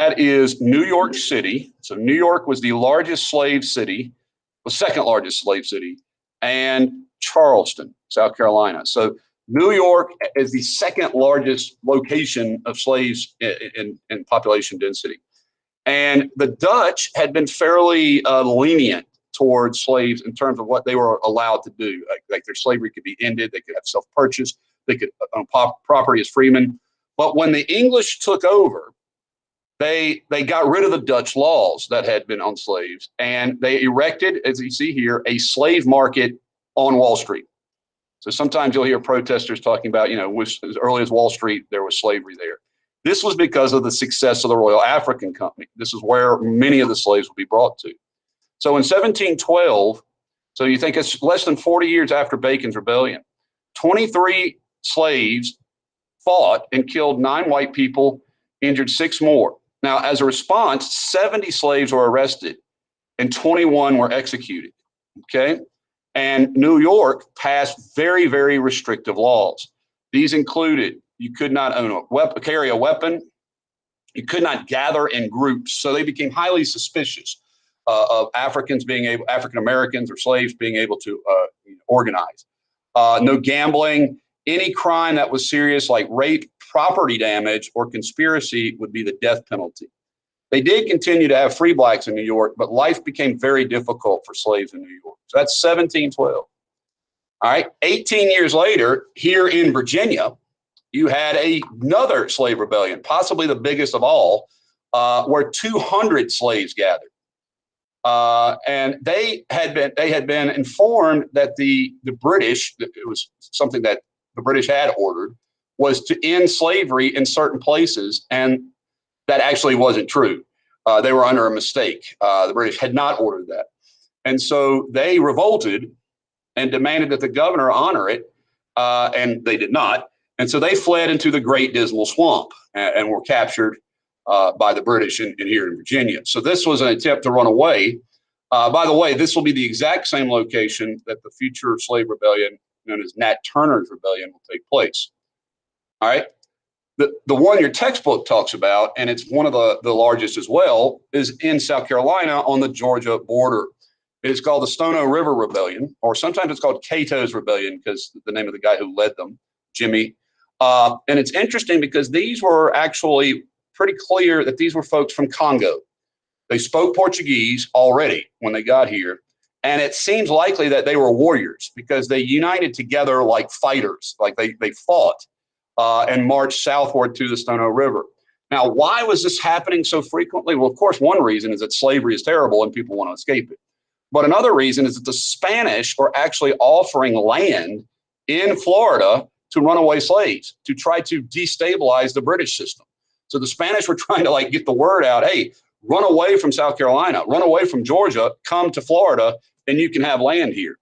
That is New York City. So New York was the largest slave city, the second largest slave city, and Charleston, South Carolina. So New York is the second largest location of slaves in population density. And the Dutch had been fairly lenient towards slaves in terms of what they were allowed to do. Like their slavery could be ended, they could have self-purchase, they could own property as freemen. But when the English took over, they got rid of the Dutch laws that had been on slaves, and they erected, as you see here, a slave market on Wall Street. So sometimes you'll hear protesters talking about, as early as Wall Street, there was slavery there. This was because of the success of the Royal African Company. This is where many of the slaves would be brought to. So in 1712, so you think it's less than 40 years after Bacon's Rebellion, 23 slaves fought and killed 9 white people, injured 6 more. Now, as a response, 70 slaves were arrested and 21 were executed, okay? And New York passed very, very restrictive laws. These included you could not carry a weapon, you could not gather in groups. So they became highly suspicious of African Americans or slaves being able to organize. No gambling. Any crime that was serious, like rape, property damage, or conspiracy, would be the death penalty. They did continue to have free blacks in New York, but life became very difficult for slaves in New York. So that's 1712. All right, 18 years later, here in Virginia, you had another slave rebellion, possibly the biggest of all, where 200 slaves gathered. And they had been informed that the British, it was something that the British had ordered, was to end slavery in certain places, and that actually wasn't true. They were under a mistake. The British had not ordered that. And so they revolted and demanded that the governor honor it, and they did not. And so they fled into the Great Dismal Swamp and were captured by the British in here in Virginia. So this was an attempt to run away. By the way, this will be the exact same location that the future slave rebellion, known as Nat Turner's Rebellion, will take place. All right. The one your textbook talks about, and it's one of the largest as well, is in South Carolina on the Georgia border. It is called the Stono River Rebellion, or sometimes it's called Cato's Rebellion because the name of the guy who led them, Jimmy. And it's interesting because these were actually pretty clear that these were folks from Congo. They spoke Portuguese already when they got here. And it seems likely that they were warriors because they united together like fighters, like they fought and marched southward to the Stono River. Now, why was this happening so frequently? Well, of course, one reason is that slavery is terrible and people want to escape it. But another reason is that the Spanish were actually offering land in Florida to runaway slaves to try to destabilize the British system. So the Spanish were trying to get the word out, hey, run away from South Carolina, run away from Georgia, come to Florida, and you can have land here.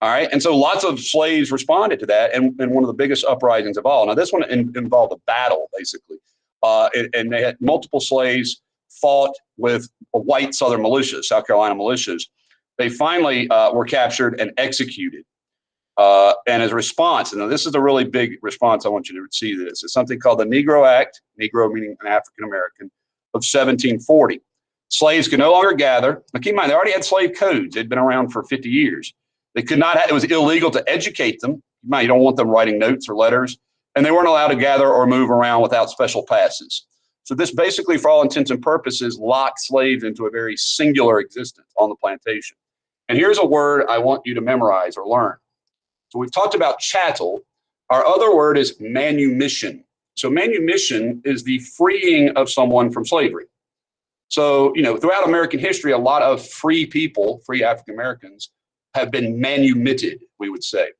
All right. And so lots of slaves responded to that. And one of the biggest uprisings of all. Now, this one involved a battle, basically. And they had multiple slaves fought with white Southern militias, South Carolina militias. They finally were captured and executed. And as a response, and this is a really big response, I want you to see this. It's something called the Negro Act, Negro meaning an African American, of 1740. Slaves could no longer gather. Now, keep in mind, they already had slave codes. They'd been around for 50 years. They could not, it was illegal to educate them. You don't want them writing notes or letters. And they weren't allowed to gather or move around without special passes. So this basically, for all intents and purposes, locked slaves into a very singular existence on the plantation. And here's a word I want you to memorize or learn. So we've talked about chattel. Our other word is manumission. So manumission is the freeing of someone from slavery. So, throughout American history, a lot of free people, free African Americans, have been manumitted, we would say.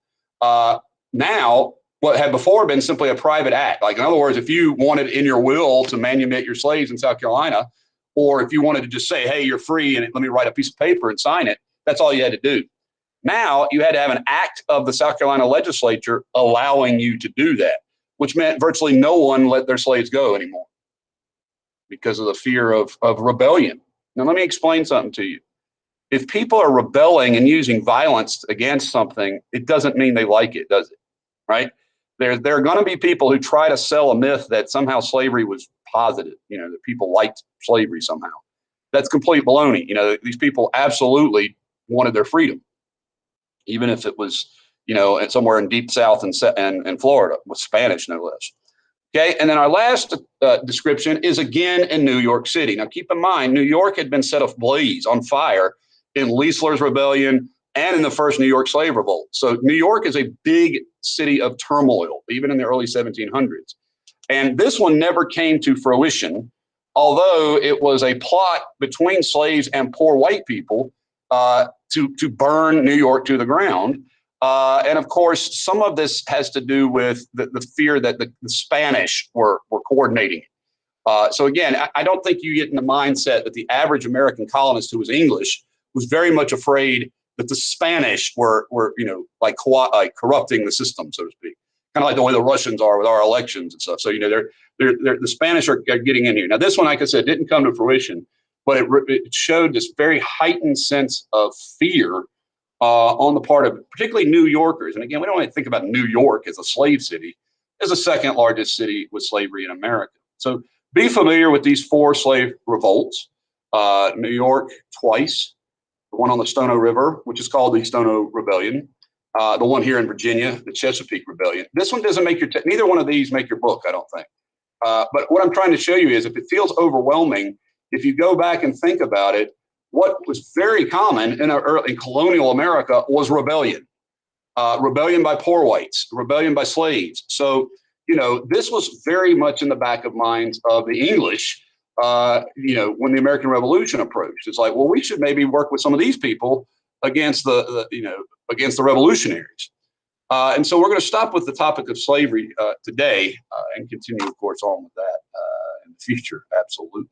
Now, what had before been simply a private act. Like, in other words, if you wanted in your will to manumit your slaves in South Carolina, or if you wanted to just say, hey, you're free and let me write a piece of paper and sign it, that's all you had to do. Now you had to have an act of the South Carolina legislature allowing you to do that, which meant virtually no one let their slaves go anymore because of the fear of rebellion. Now, let me explain something to you. If people are rebelling and using violence against something, it doesn't mean they like it, does it? Right? there are going to be people who try to sell a myth that somehow slavery was positive, that people liked slavery somehow. That's complete baloney. These people absolutely wanted their freedom, even if it was, somewhere in deep South and Florida with Spanish, no less. Okay, and then our last description is again in New York City. Now, keep in mind, New York had been set ablaze, on fire, in Leisler's Rebellion and in the first New York Slave Revolt. So New York is a big city of turmoil, even in the early 1700s. And this one never came to fruition, although it was a plot between slaves and poor white people to burn New York to the ground. And of course, some of this has to do with the fear that the Spanish were coordinating. So again, I don't think you get in the mindset that the average American colonist who was English was very much afraid that the Spanish were like corrupting the system, so to speak. Kind of like the way the Russians are with our elections and stuff. So the Spanish are getting in here. Now, this one, like I said, didn't come to fruition, but it showed this very heightened sense of fear on the part of particularly New Yorkers. And again, we don't want to think about New York as a slave city, as the second largest city with slavery in America. So be familiar with these 4 slave revolts. New York twice, the one on the Stono River, which is called the Stono Rebellion. The one here in Virginia, the Chesapeake Rebellion. This one doesn't make neither one of these make your book, I don't think. But what I'm trying to show you is if it feels overwhelming, if you go back and think about it, what was very common in colonial America was rebellion. Rebellion by poor whites, rebellion by slaves. So, this was very much in the back of minds of the English, when the American Revolution approached. It's like, well, we should maybe work with some of these people against against the revolutionaries. And so we're going to stop with the topic of slavery today and continue, of course, on with that in the future. Absolutely.